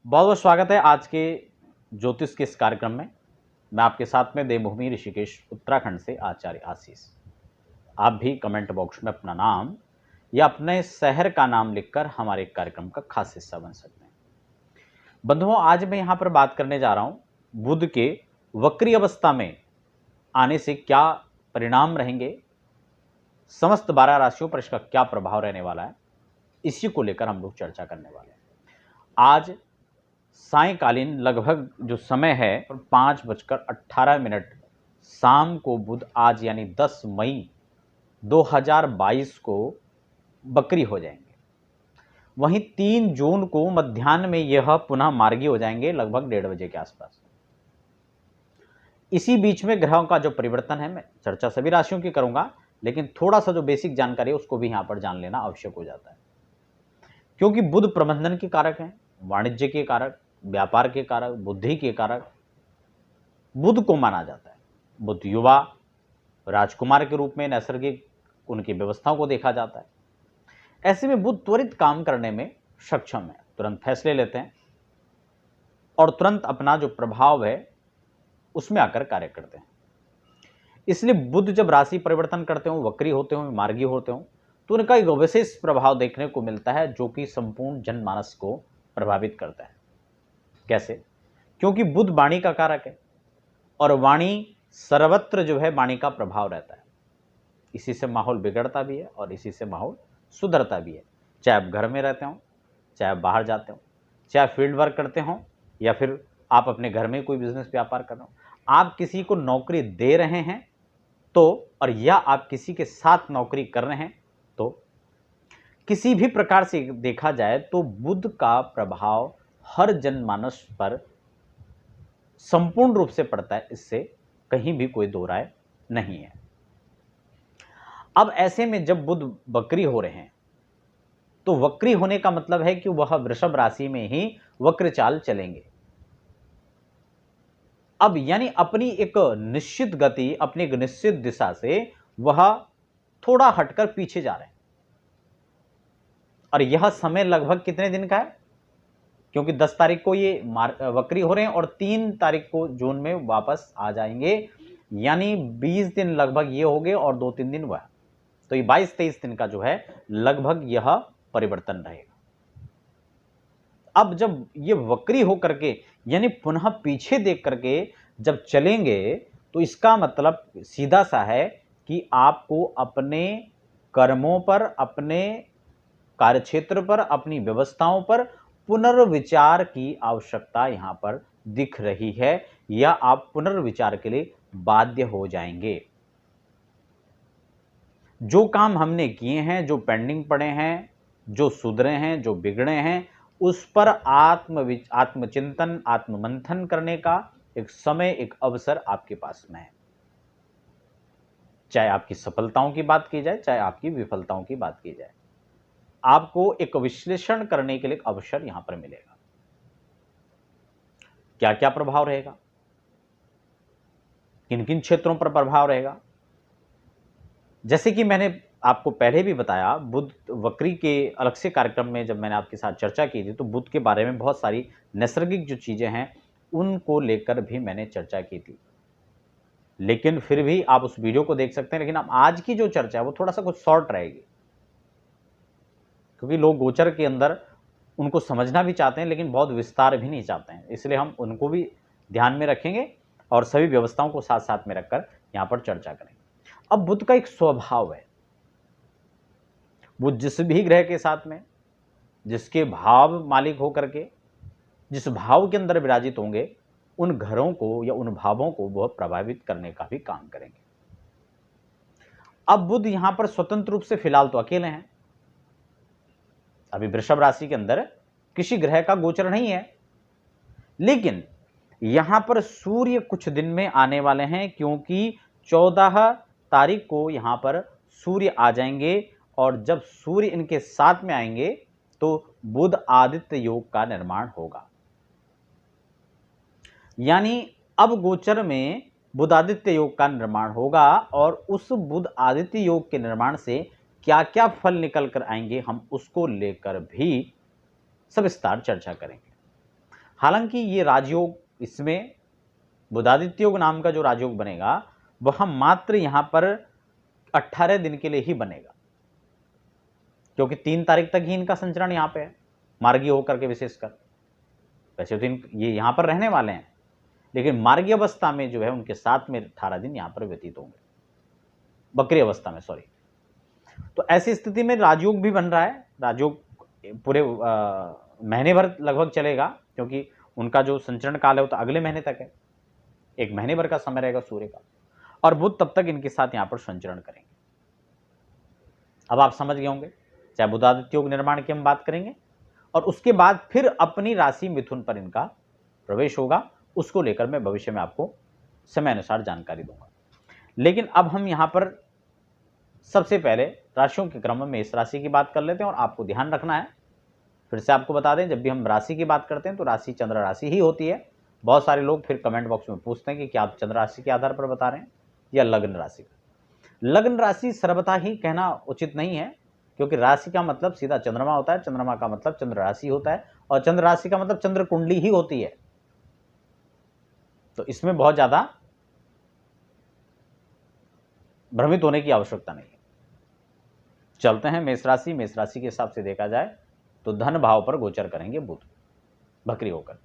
बहुत बहुत स्वागत है आज के ज्योतिष के इस कार्यक्रम में। मैं आपके साथ में देवभूमि ऋषिकेश उत्तराखंड से आचार्य आशीष। आप भी कमेंट बॉक्स में अपना नाम या अपने शहर का नाम लिखकर हमारे कार्यक्रम का खास हिस्सा बन सकते हैं। बंधुओं, आज मैं यहाँ पर बात करने जा रहा हूँ बुध के वक्री अवस्था में आने से क्या परिणाम रहेंगे, समस्त 12 राशियों पर इसका क्या प्रभाव रहने वाला है, इसी को लेकर हम लोग चर्चा करने वाले हैं। आज सायंकालीन लगभग जो समय है 5:18 शाम को बुध आज यानी 10 मई 2022 को बकरी हो जाएंगे। वहीं 3 जून को मध्याह्न में यह पुनः मार्गी हो जाएंगे लगभग 1:30 बजे के आसपास। इसी बीच में ग्रहों का जो परिवर्तन है, मैं चर्चा सभी राशियों की करूंगा, लेकिन थोड़ा सा जो बेसिक जानकारी है उसको भी यहां पर जान लेना आवश्यक हो जाता है, क्योंकि बुध प्रबंधन के कारक हैं, वाणिज्य के कारक, व्यापार के कारक, बुद्धि के कारक बुध को माना जाता है। बुध युवा राजकुमार के रूप में नैसर्गिक उनकी व्यवस्थाओं को देखा जाता है। ऐसे में बुध त्वरित काम करने में सक्षम है, तुरंत फैसले लेते हैं और तुरंत अपना जो प्रभाव है उसमें आकर कार्य करते हैं। इसलिए बुध जब राशि परिवर्तन करते हो, वक्री होते हो, मार्गी होते हो, तो उनका एक विशेष प्रभाव देखने को मिलता है जो कि संपूर्ण जनमानस को प्रभावित करता है। कैसे? क्योंकि बुध वाणी का कारक है और वाणी सर्वत्र जो है वाणी का प्रभाव रहता है। इसी से माहौल बिगड़ता भी है और इसी से माहौल सुधरता भी है। चाहे आप घर में रहते हो, चाहे आप बाहर जाते हो, चाहे फील्ड वर्क करते हो या फिर आप अपने घर में कोई बिजनेस व्यापार कर रहे हो, आप किसी को नौकरी दे रहे हैं तो, और या आप किसी के साथ नौकरी कर रहे हैं तो, किसी भी प्रकार से देखा जाए तो बुध का प्रभाव हर जनमानस पर संपूर्ण रूप से पड़ता है, इससे कहीं भी कोई दो राय नहीं है। अब ऐसे में जब बुध वक्री हो रहे हैं तो वक्री होने का मतलब है कि वह वृषभ राशि में ही वक्र चाल चलेंगे। अब यानी अपनी एक निश्चित गति, अपनी एक निश्चित दिशा से वह थोड़ा हटकर पीछे जा रहे हैं। और यह समय लगभग कितने दिन का है? क्योंकि 10 तारीख को ये वक्री हो रहे हैं और 3 तारीख को जून में वापस आ जाएंगे, यानी 20 दिन लगभग ये हो गए और 2-3 दिन वह, तो ये 22-23 दिन का जो है लगभग यह परिवर्तन रहेगा। अब जब ये वक्री हो करके यानी पुनः पीछे देख करके जब चलेंगे तो इसका मतलब सीधा सा है कि आपको अपने कर्मों पर, अपने कार्यक्षेत्र पर, अपनी व्यवस्थाओं पर पुनर्विचार की आवश्यकता यहां पर दिख रही है, या आप पुनर्विचार के लिए बाध्य हो जाएंगे। जो काम हमने किए हैं, जो पेंडिंग पड़े हैं, जो सुधरे हैं, जो बिगड़े हैं, उस पर आत्मचिंतन, आत्ममंथन करने का एक समय, एक अवसर आपके पास में है। चाहे आपकी सफलताओं की बात की जाए, चाहे आपकी विफलताओं की बात की जाए, आपको एक विश्लेषण करने के लिए अवसर यहां पर मिलेगा। क्या क्या प्रभाव रहेगा, किन किन क्षेत्रों पर प्रभाव रहेगा? जैसे कि मैंने आपको पहले भी बताया, बुध वक्री के अलग से कार्यक्रम में जब मैंने आपके साथ चर्चा की थी तो बुध के बारे में बहुत सारी नैसर्गिक जो चीजें हैं उनको लेकर भी मैंने चर्चा की थी, लेकिन फिर भी आप उस वीडियो को देख सकते हैं। लेकिन अब आज की जो चर्चा है वो थोड़ा सा कुछ शॉर्ट रहेगी, क्योंकि लोग गोचर के अंदर उनको समझना भी चाहते हैं लेकिन बहुत विस्तार भी नहीं चाहते हैं, इसलिए हम उनको भी ध्यान में रखेंगे और सभी व्यवस्थाओं को साथ साथ में रखकर यहां पर चर्चा करेंगे। अब बुध का एक स्वभाव है, वो जिस भी ग्रह के साथ में, जिसके भाव मालिक होकर के, जिस भाव के अंदर विराजित होंगे, उन घरों को या उन भावों को वह प्रभावित करने का भी काम करेंगे। अब बुध यहां पर स्वतंत्र रूप से फिलहाल तो अकेले हैं, अभी वृषभ राशि के अंदर किसी ग्रह का गोचर नहीं है, लेकिन यहां पर सूर्य कुछ दिन में आने वाले हैं, क्योंकि 14 तारीख को यहां पर सूर्य आ जाएंगे और जब सूर्य इनके साथ में आएंगे तो बुध आदित्य योग का निर्माण होगा। यानी अब गोचर में बुध आदित्य योग का निर्माण होगा और उस बुध आदित्य योग के निर्माण से क्या क्या फल निकल कर आएंगे हम उसको लेकर भी सविस्तार चर्चा करेंगे। हालांकि ये राजयोग, इसमें बुधादित्य योग नाम का जो राजयोग बनेगा वह मात्र यहां पर 18 दिन के लिए ही बनेगा, क्योंकि 3 तारीख तक ही इनका संचरण यहां पे है, मार्गी होकर के विशेषकर। वैसे तो ये यहां पर रहने वाले हैं, लेकिन मार्गी अवस्था में जो है उनके साथ में 18 दिन यहां पर व्यतीत होंगे, बकरी अवस्था में, सॉरी। तो ऐसी स्थिति में राजयोग भी बन रहा है। राजयोग पूरे महीने भर लगभग चलेगा, क्योंकि उनका जो संचरण काल है वो तो अगले महीने तक है, 1 महीने भर का समय रहेगा सूर्य का, और बुध तब तक इनके साथ यहां पर संचरण करेंगे। अब आप समझ गए होंगे, चाहे बुधादित्य योग निर्माण की हम बात करेंगे, और उसके बाद फिर अपनी राशि मिथुन पर इनका प्रवेश होगा, उसको लेकर मैं भविष्य में आपको समय अनुसार जानकारी दूंगा। लेकिन अब हम यहां पर सबसे पहले राशियों के क्रम में इस राशि की बात कर लेते हैं, और आपको ध्यान रखना है, फिर से आपको बता दें, जब भी हम राशि की बात करते हैं तो राशि चंद्र राशि ही होती है। बहुत सारे लोग फिर कमेंट बॉक्स में पूछते हैं कि क्या आप चंद्र राशि के आधार पर बता रहे हैं या लग्न राशि का। लग्न राशि सर्वथा ही कहना उचित नहीं है, क्योंकि राशि का मतलब सीधा चंद्रमा होता है, चंद्रमा का मतलब चंद्र राशि होता है, और चंद्र राशि का मतलब चंद्र कुंडली ही होती है। तो इसमें बहुत ज्यादा भ्रमित होने की आवश्यकता नहीं है। चलते हैं मेष राशि। मेष राशि के हिसाब से देखा जाए तो धन भाव पर गोचर करेंगे बुध बकरी होकर।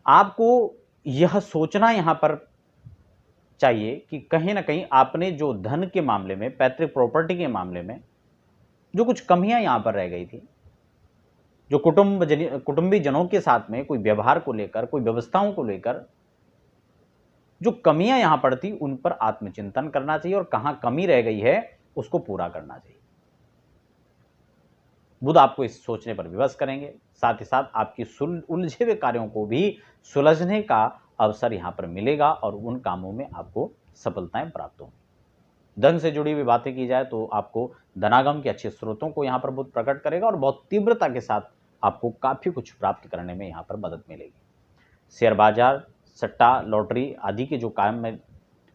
आपको यह सोचना यहां पर चाहिए कि कहीं ना कहीं आपने जो धन के मामले में, पैतृक प्रॉपर्टी के मामले में जो कुछ कमियां यहां पर रह गई थी, जो कुटुंबी जनों के साथ में कोई व्यवहार को लेकर, कोई व्यवस्थाओं को लेकर जो कमियां यहां पर थी, उन पर आत्मचिंतन करना चाहिए, और कहां कमी रह गई है उसको पूरा करना चाहिए। बुध आपको इस सोचने पर विवश करेंगे, साथ ही साथ आपकी उलझे हुए कार्यों को भी सुलझने का अवसर यहां पर मिलेगा, और उन कामों में आपको सफलताएं प्राप्त होंगी। धन से जुड़ी हुई बातें की जाए तो आपको धनागम के अच्छे स्रोतों को यहां पर बुध प्रकट करेगा, और बहुत तीव्रता के साथ आपको काफी कुछ प्राप्त करने में यहां पर मदद मिलेगी। शेयर बाजार, सट्टा, लॉटरी आदि के जो काम में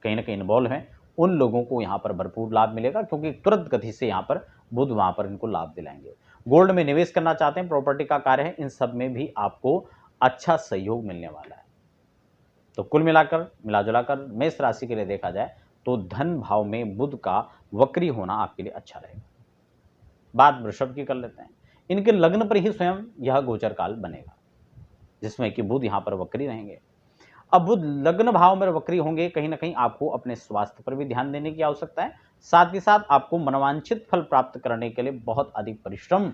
कहीं ना कहीं इन्वॉल्व हैं, उन लोगों को यहां पर भरपूर लाभ मिलेगा, क्योंकि तुरंत गति से यहां पर बुध वहां पर इनको लाभ दिलाएंगे। गोल्ड में निवेश करना चाहते हैं, प्रॉपर्टी का कार्य है, इन सब में भी आपको अच्छा सहयोग मिलने वाला है। तो कुल मिलाकर, मिलाजुलाकर मेष राशि के लिए देखा जाए तो धन भाव में बुध का वक्री होना आपके लिए अच्छा रहेगा। बात वृषभ की कर लेते हैं। इनके लग्न पर ही स्वयं यह गोचर काल बनेगा, जिसमें कि बुध यहां पर वक्री रहेंगे। अब बुध लग्न भाव में वक्री होंगे, कहीं ना कहीं आपको अपने स्वास्थ्य पर भी ध्यान देने की आवश्यकता है। साथ ही साथ आपको मनोवांछित फल प्राप्त करने के लिए बहुत अधिक परिश्रम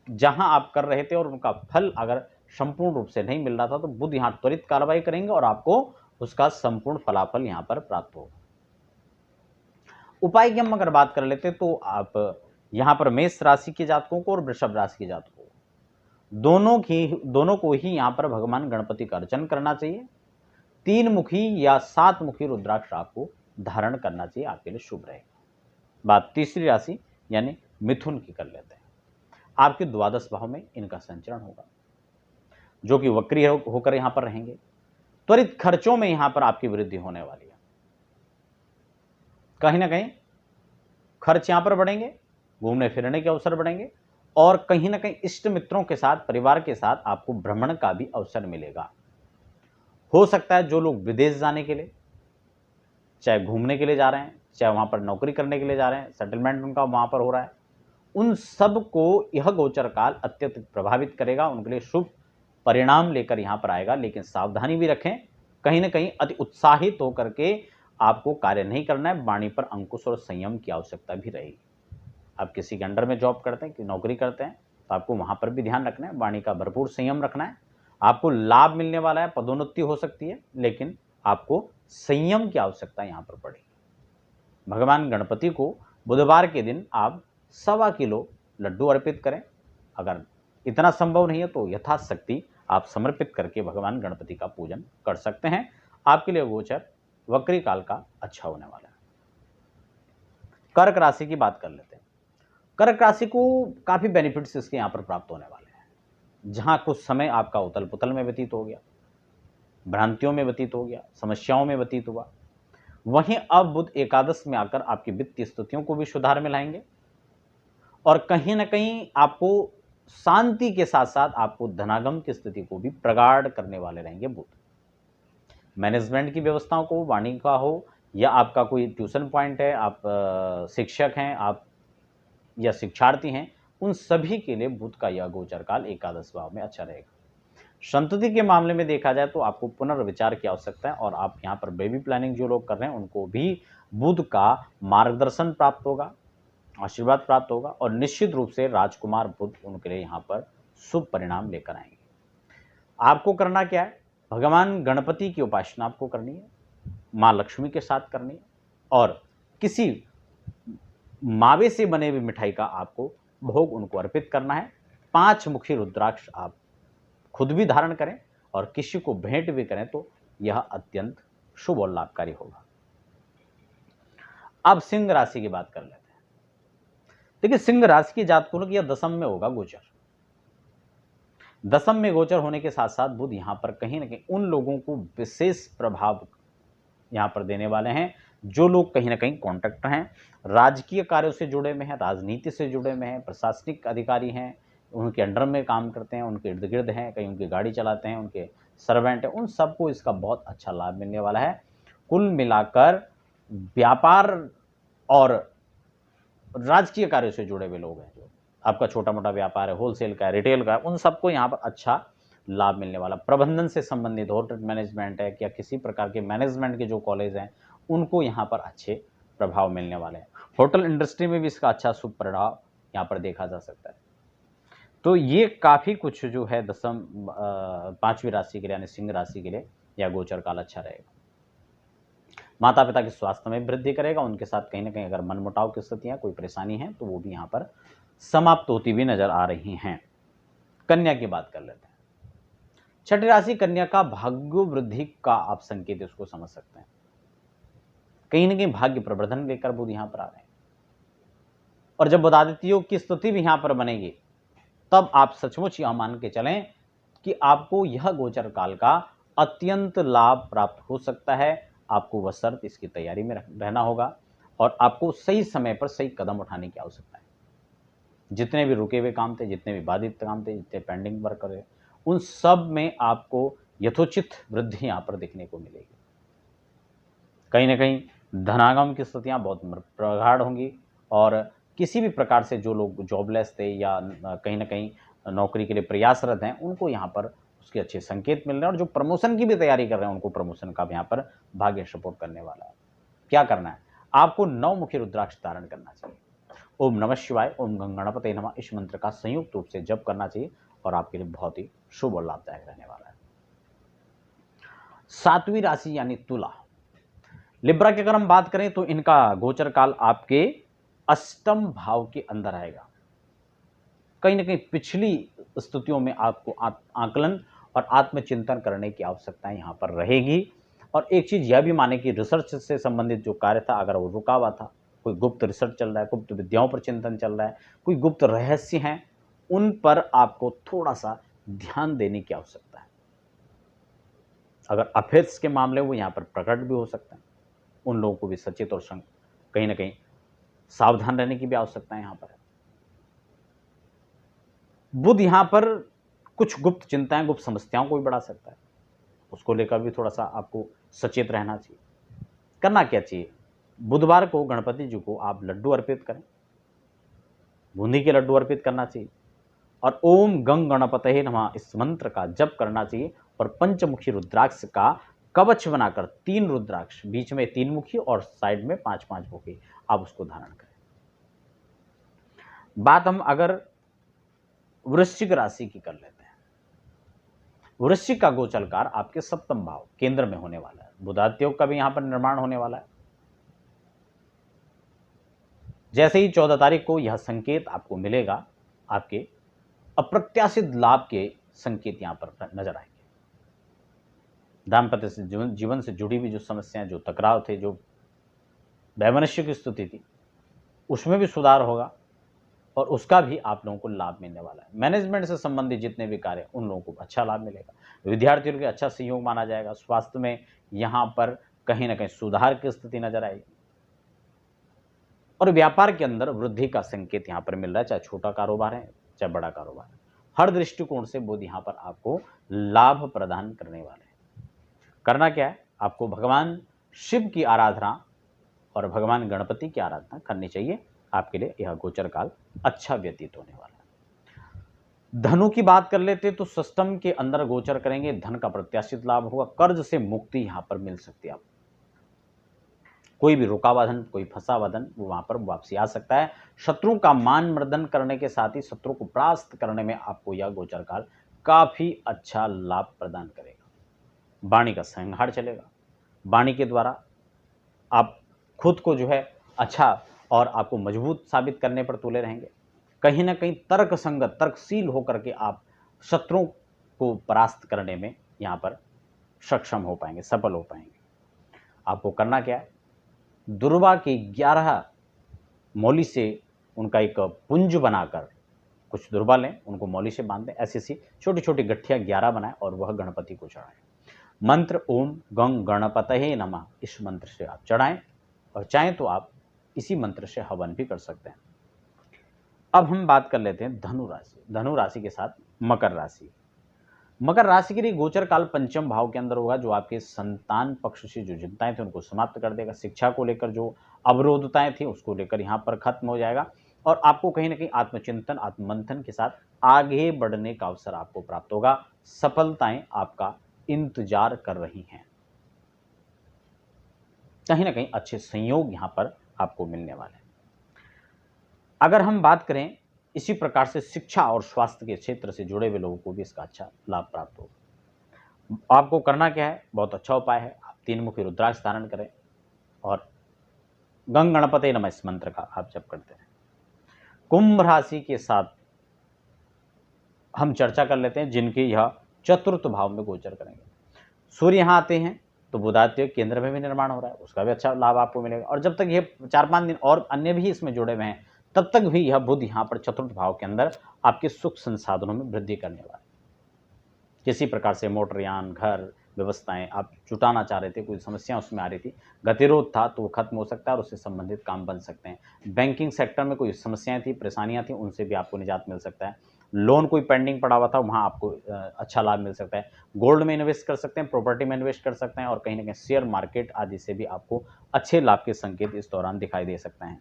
जहां आप कर रहे थे और उनका फल अगर संपूर्ण रूप से नहीं मिल रहा था, तो बुध यहां त्वरित कार्रवाई करेंगे और आपको उसका संपूर्ण फलाफल यहां पर प्राप्त होगा। उपाय की हम अगर बात कर लेते तो आप यहां पर मेष राशि के जातकों को और वृषभ राशि के जातकों को दोनों को ही यहां पर भगवान गणपति का अर्चन करना चाहिए। 3 मुखी या 7 मुखी रुद्राक्ष आपको धारण करना चाहिए, आपके लिए शुभ रहेगा। बात तीसरी राशि यानी मिथुन की कर लेते हैं। आपके द्वादश भाव में इनका संचरण होगा, जो कि वक्री होकर यहां पर रहेंगे। त्वरित खर्चों में यहां पर आपकी वृद्धि होने वाली है, कहीं ना कहीं खर्च यहां पर बढ़ेंगे, घूमने फिरने के अवसर बढ़ेंगे, और कहीं ना कहीं इष्ट मित्रों के साथ, परिवार के साथ आपको भ्रमण का भी अवसर मिलेगा। हो सकता है जो लोग विदेश जाने के लिए, चाहे घूमने के लिए जा रहे हैं, चाहे वहां पर नौकरी करने के लिए जा रहे हैं, सेटलमेंट उनका वहां पर हो रहा है, उन सब को यह गोचर काल अत्यधिक प्रभावित करेगा, उनके लिए शुभ परिणाम लेकर यहां पर आएगा। लेकिन सावधानी भी रखें, कहीं ना कहीं अति उत्साहित होकर के आपको कार्य नहीं करना है, वाणी पर अंकुश और संयम की आवश्यकता भी रहेगी। आप किसी के अंडर में जॉब करते हैं, कि नौकरी करते हैं, तो आपको वहां पर भी ध्यान रखना है, वाणी का भरपूर संयम रखना है। आपको लाभ मिलने वाला है, पदोन्नति हो सकती है, लेकिन आपको संयम की आवश्यकता यहां पर पड़ेगी। भगवान गणपति को बुधवार के दिन आप 1.25 किलो लड्डू अर्पित करें। अगर इतना संभव नहीं है तो यथाशक्ति आप समर्पित करके भगवान गणपति का पूजन कर सकते हैं। आपके लिए गोचर वक्री काल का अच्छा होने वाला है। कर्क राशि की बात कर लेते हैं। कर्क राशि को काफी बेनिफिट्स इसके यहां पर प्राप्त होने वाले हैं। जहां कुछ समय आपका उथल पुथल में व्यतीत हो गया, भ्रांतियों में व्यतीत हो गया, समस्याओं में व्यतीत हुआ, वहीं अब बुध एकादश में आकर आपकी वित्तीय स्थितियों को भी सुधार में लाएंगे, और कहीं ना कहीं आपको शांति के साथ साथ आपको धनागम की स्थिति को भी प्रगाढ़ करने वाले रहेंगे बुध। मैनेजमेंट की व्यवस्थाओं को, वाणी का हो या आपका कोई ट्यूशन पॉइंट है, आप शिक्षक हैं, आप या शिक्षार्थी हैं, उन सभी के लिए बुध का यह गोचर काल एकादश भाव में अच्छा रहेगा। संतति के मामले में देखा जाए तो आपको पुनर्विचार की आवश्यकता है और आप यहाँ पर बेबी प्लानिंग जो लोग कर रहे हैं उनको भी बुध का मार्गदर्शन प्राप्त होगा, आशीर्वाद प्राप्त होगा और निश्चित रूप से राजकुमार बुध उनके लिए यहाँ पर शुभ परिणाम लेकर आएंगे। आपको करना क्या है, भगवान गणपति की उपासना आपको करनी है, माँ लक्ष्मी के साथ करनी है और किसी मावे से बने हुए मिठाई का आपको भोग उनको अर्पित करना है। 5 मुखी रुद्राक्ष आप खुद भी धारण करें और किसी को भेंट भी करें तो यह अत्यंत शुभ और लाभकारी होगा। अब सिंह राशि की बात कर लेते हैं। देखिए, सिंह राशि की जातकों की यह दशम में होगा गोचर। दशम में गोचर होने के साथ साथ बुध यहां पर कहीं ना कहीं उन लोगों को विशेष प्रभाव यहां पर देने वाले हैं जो लोग कहीं ना कहीं कॉन्ट्रैक्टर हैं, राजकीय कार्यों से जुड़े में हैं, राजनीति से जुड़े में हैं, प्रशासनिक अधिकारी हैं, उनके अंडर में काम करते हैं, उनके इर्द गिर्द हैं, कहीं उनकी गाड़ी चलाते हैं, उनके सर्वेंट हैं, उन सबको इसका बहुत अच्छा लाभ मिलने वाला है। कुल मिलाकर व्यापार और राजकीय कार्यों से जुड़े हुए लोग हैं, जो आपका छोटा मोटा व्यापार है, होलसेल का है, रिटेल का है, उन सबको यहाँ पर अच्छा लाभ मिलने वाला। प्रबंधन से संबंधित होटल मैनेजमेंट है या किसी प्रकार के मैनेजमेंट के जो कॉलेज हैं उनको यहाँ पर अच्छे प्रभाव मिलने वाले हैं। होटल इंडस्ट्री में भी इसका अच्छा शुभ प्रभाव यहाँ पर देखा जा सकता है। तो ये काफ़ी कुछ जो है दशम 5वीं राशि के लिए यानी सिंह राशि के लिए यह गोचर काल अच्छा रहेगा। माता पिता के स्वास्थ्य में वृद्धि करेगा, उनके साथ कहीं ना कहीं अगर मनमुटाव की स्थितियाँ, कोई परेशानी है तो वो भी यहाँ पर समाप्त होती हुई नजर आ रही हैं। कन्या की बात कर लेते हैं। छठी राशि कन्या का भाग्य वृद्धि का आप संकेत इसको समझ सकते हैं। कहीं ना कहीं भाग्य प्रवर्धन लेकर बुध यहां पर आ रहे हैं और जब बुधादित्यों की स्थिति भी यहां पर बनेगी तब आप सचमुच यह मान के चलें कि आपको यह गोचर काल का अत्यंत लाभ प्राप्त हो सकता है। आपको बशर्ते इसकी तैयारी में रहना होगा और आपको सही समय पर सही कदम उठाने की आवश्यकता है। जितने भी रुके हुए काम थे, जितने भी बाधित काम थे, जितने पेंडिंग वर्क करे, उन सब में आपको यथोचित वृद्धि यहाँ पर देखने को मिलेगी। कहीं ना कहीं धनागम की स्थितियाँ बहुत प्रगाढ़ होंगी और किसी भी प्रकार से जो लोग जॉबलेस थे या कहीं ना कहीं नौकरी के लिए प्रयासरत हैं उनको यहाँ पर उसके अच्छे संकेत मिल रहे हैं और जो प्रमोशन की भी तैयारी कर रहे हैं उनको प्रमोशन का भी यहाँ पर भाग्य सपोर्ट करने वाला है। क्या करना है, आपको 9 मुखी रुद्राक्ष धारण करना चाहिए। ओम नमः शिवाय, ओम गणपते नमः, इस मंत्र का संयुक्त रूप से जप करना चाहिए और आपके लिए बहुत ही शुभ और लाभदायक रहने वाला है। 7वीं राशि यानी तुला। लिब्रा की अगर हम बात करें तो इनका गोचर काल आपके 8वें भाव के अंदर आएगा। कहीं ना कहीं पिछली स्थितियों में आपको आकलन और आत्मचिंतन करने की आवश्यकता यहां पर रहेगी और एक चीज यह भी माने कि रिसर्च से संबंधित जो कार्य था अगर वो रुका हुआ था, कोई गुप्त रिसर्च चल रहा है, गुप्त विद्याओं पर चिंतन चल रहा है, कोई गुप्त रहस्य हैं, उन पर आपको थोड़ा सा ध्यान देने की आवश्यकता है। अगर अफेयर्स के मामले वो यहाँ पर प्रकट भी हो सकते हैं, उन लोगों को भी सचेत और कहीं ना कहीं सावधान रहने की भी आवश्यकता है। यहाँ पर बुध यहाँ पर कुछ गुप्त चिंताएं, गुप्त समस्याओं को भी बढ़ा सकता है, उसको लेकर भी थोड़ा सा आपको सचेत रहना चाहिए। करना क्या चाहिए, बुधवार को गणपति जी को आप लड्डू अर्पित करें, बूंदी के लड्डू अर्पित करना चाहिए और ओम गंग गणपतये नमः इस मंत्र का जप करना चाहिए और पंचमुखी रुद्राक्ष का कवच बनाकर 3 रुद्राक्ष, बीच में 3 मुखी और साइड में 5-5 मुखी, आप उसको धारण करें। बात हम अगर वृश्चिक राशि की कर लेते हैं। वृश्चिक का गोचर काल आपके 7वें भाव केंद्र में होने वाला है। बुधादित्य का भी यहां पर निर्माण होने वाला है। जैसे ही 14 तारीख को यह संकेत आपको मिलेगा, आपके अप्रत्याशित लाभ के संकेत यहां पर नजर आएंगे। दाम्पत्य से जीवन से जुड़ी हुई जो समस्याएं, जो टकराव थे, जो वैमनस्य की स्थिति थी, उसमें भी सुधार होगा और उसका भी आप लोगों को लाभ मिलने वाला है। मैनेजमेंट से संबंधित जितने भी कार्य, उन लोगों को अच्छा लाभ मिलेगा। विद्यार्थियों के लिए अच्छा सहयोग माना जाएगा। स्वास्थ्य में यहाँ पर कहीं ना कहीं सुधार की स्थिति नजर आएगी और व्यापार के अंदर वृद्धि का संकेत यहाँ पर मिल रहा है, चाहे छोटा कारोबार है चाहे बड़ा कारोबार है। हर दृष्टिकोण से बुध यहाँ पर आपको लाभ प्रदान करने वाले हैं। करना क्या है, आपको भगवान शिव की आराधना और भगवान गणपति की आराधना करनी चाहिए। आपके लिए यह गोचर काल अच्छा व्यतीत होने वाला है। धनु की बात कर लेते तो सिस्टम के अंदर गोचर करेंगे, धन का प्रत्याशित लाभ होगा, कर्ज से मुक्ति यहां पर मिल सकती है आपको। कोई भी रुका हुआ धन, कोई फंसा हुआ धन वो वहां पर वापसी आ सकता है। शत्रु का मान मर्दन करने के साथ ही शत्रु को परास्त करने में आपको यह गोचर काल काफी अच्छा लाभ प्रदान करेगा। वाणी का संहार चलेगा, वाणी के द्वारा आप खुद को जो है अच्छा और आपको मजबूत साबित करने पर तुले रहेंगे। कहीं ना कहीं तर्क संगत, तर्कशील होकर के आप शत्रुओं को परास्त करने में यहाँ पर सक्षम हो पाएंगे, सफल हो पाएंगे। आपको करना क्या है, दुर्वा के 11 मौली से उनका एक पुंज बनाकर कुछ दुर्वा लें, उनको मौली से बांध दें, ऐसी सी छोटी छोटी गठिया 11 बनाएं और वह गणपति को चढ़ाएं। मंत्र ओम गंग गणपतये नमः इस मंत्र से आप चढ़ाएं और चाहें तो आप इसी मंत्र से हवन भी कर सकते हैं। अब हम बात कर लेते हैं धनु राशि। धनु राशि के साथ मकर राशि। मकर राशि के लिए गोचर काल पंचम भाव के अंदर होगा, जो आपके संतान पक्ष से जो चिंताएं थी उनको समाप्त कर देगा। शिक्षा को लेकर जो अवरोधताएं थी उसको लेकर यहाँ पर खत्म हो जाएगा और आपको कहीं ना कहीं आत्मचिंतन, आत्ममंथन के साथ आगे बढ़ने का अवसर आपको प्राप्त होगा। सफलताएं आपका इंतजार कर रही हैं। कहीं ना कहीं अच्छे संयोग यहां पर आपको मिलने वाले हैं। अगर हम बात करें इसी प्रकार से शिक्षा और स्वास्थ्य के क्षेत्र से जुड़े हुए लोगों को भी इसका अच्छा लाभ प्राप्त होगा। आपको करना क्या है, बहुत अच्छा उपाय है, आप 3 मुखी रुद्राक्ष धारण करें और गंग गणपते नमः इस मंत्र का आप जप करते हैं। कुंभ राशि के साथ हम चर्चा कर लेते हैं, जिनके यह चतुर्थ भाव में गोचर करेंगे। सूर्य यहां आते हैं तो बुधादित्य केंद्र में भी निर्माण हो रहा है, उसका भी अच्छा लाभ आपको मिलेगा। और जब तक ये 4-5 दिन और अन्य भी इसमें जुड़े हुए हैं, तब तक भी यह बुध यहाँ पर चतुर्थ भाव के अंदर आपके सुख संसाधनों में वृद्धि करने वाला है। किसी प्रकार से मोटरयान, घर, व्यवस्थाएं आप जुटाना चाह रहे थे, कोई समस्या उसमें आ रही थी, गतिरोध था, तो वो खत्म हो सकता है और उससे संबंधित काम बन सकते हैं। बैंकिंग सेक्टर में कोई समस्याएं थी, परेशानियां थी, उनसे भी आपको निजात मिल सकता है। लोन कोई पेंडिंग पड़ा हुआ था, वहाँ आपको अच्छा लाभ मिल सकता है। गोल्ड में इन्वेस्ट कर सकते हैं, प्रॉपर्टी में इन्वेस्ट कर सकते हैं और कहीं ना कहीं शेयर मार्केट आदि से भी आपको अच्छे लाभ के संकेत इस दौरान दिखाई दे सकते हैं।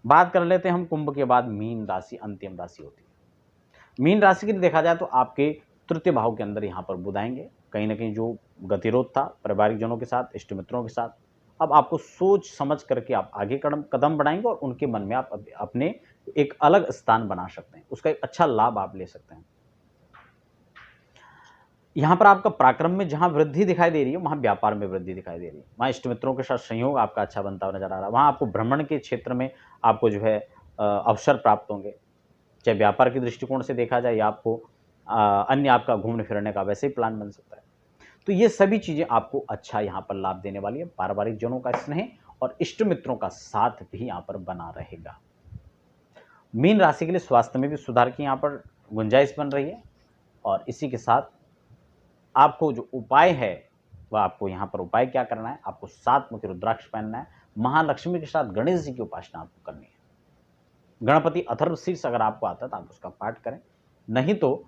बात कर लेते हैं हम कुंभ के बाद मीन राशि, अंतिम राशि होती है। मीन राशि के लिए देखा जाए तो आपके तृतीय भाव के अंदर यहाँ पर बुध आएंगे। कहीं ना कहीं जो गतिरोध था पारिवारिक जनों के साथ, इष्ट मित्रों के साथ, अब आपको सोच समझ करके आप आगे कदम बढ़ाएंगे और उनके मन में आप अपने एक अलग स्थान बना सकते हैं, उसका एक अच्छा लाभ आप ले सकते हैं। यहाँ पर आपका पराक्रम में जहां वृद्धि दिखाई दे रही है, वहां व्यापार में वृद्धि दिखाई दे रही है, वहां इष्ट मित्रों के साथ संयोग आपका अच्छा बनता हुआ नजर आ रहा है। वहां आपको भ्रमण के क्षेत्र में आपको जो है अवसर प्राप्त होंगे, चाहे व्यापार के दृष्टिकोण से देखा जाए या आपको अन्य आपका घूमने फिरने का वैसे ही प्लान बन सकता है। तो ये सभी चीजें आपको अच्छा यहाँ पर लाभ देने वाली है। पारिवारिक जनों का स्नेह और इष्ट मित्रों का साथ भी यहाँ पर बना रहेगा। मीन राशि के लिए स्वास्थ्य में भी सुधार की यहाँ पर गुंजाइश बन रही है और इसी के साथ आपको जो उपाय है वह आपको यहाँ पर उपाय क्या करना है, आपको 7 मुखी रुद्राक्ष पहनना है। महालक्ष्मी के साथ गणेश जी की उपासना आपको करनी है। गणपति अथर्वशीर्ष अगर आपको आता है तो आप उसका पाठ करें, नहीं तो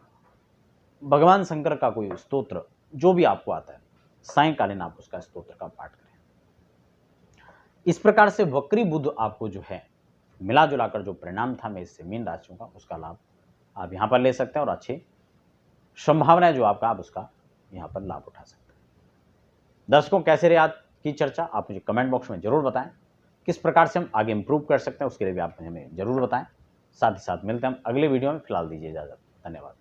भगवान शंकर का कोई स्तोत्र जो भी आपको आता है सायंकालीन आप उसका स्तोत्र का पाठ करें। इस प्रकार से वक्री बुध आपको जो है मिला जुलाकर जो परिणाम था मैं इससे मीन राशियों का, उसका लाभ आप यहाँ पर ले सकते हैं और अच्छी संभावना है जो आपका, आप उसका यहाँ पर लाभ उठा सकते हैं। दर्शकों, कैसे रही आज की चर्चा आप मुझे कमेंट बॉक्स में जरूर बताएं। किस प्रकार से हम आगे इंप्रूव कर सकते हैं उसके लिए भी आप हमें जरूर बताएं। साथ ही साथ मिलते हैं हम अगले वीडियो में। फिलहाल दीजिए इजाजत। धन्यवाद।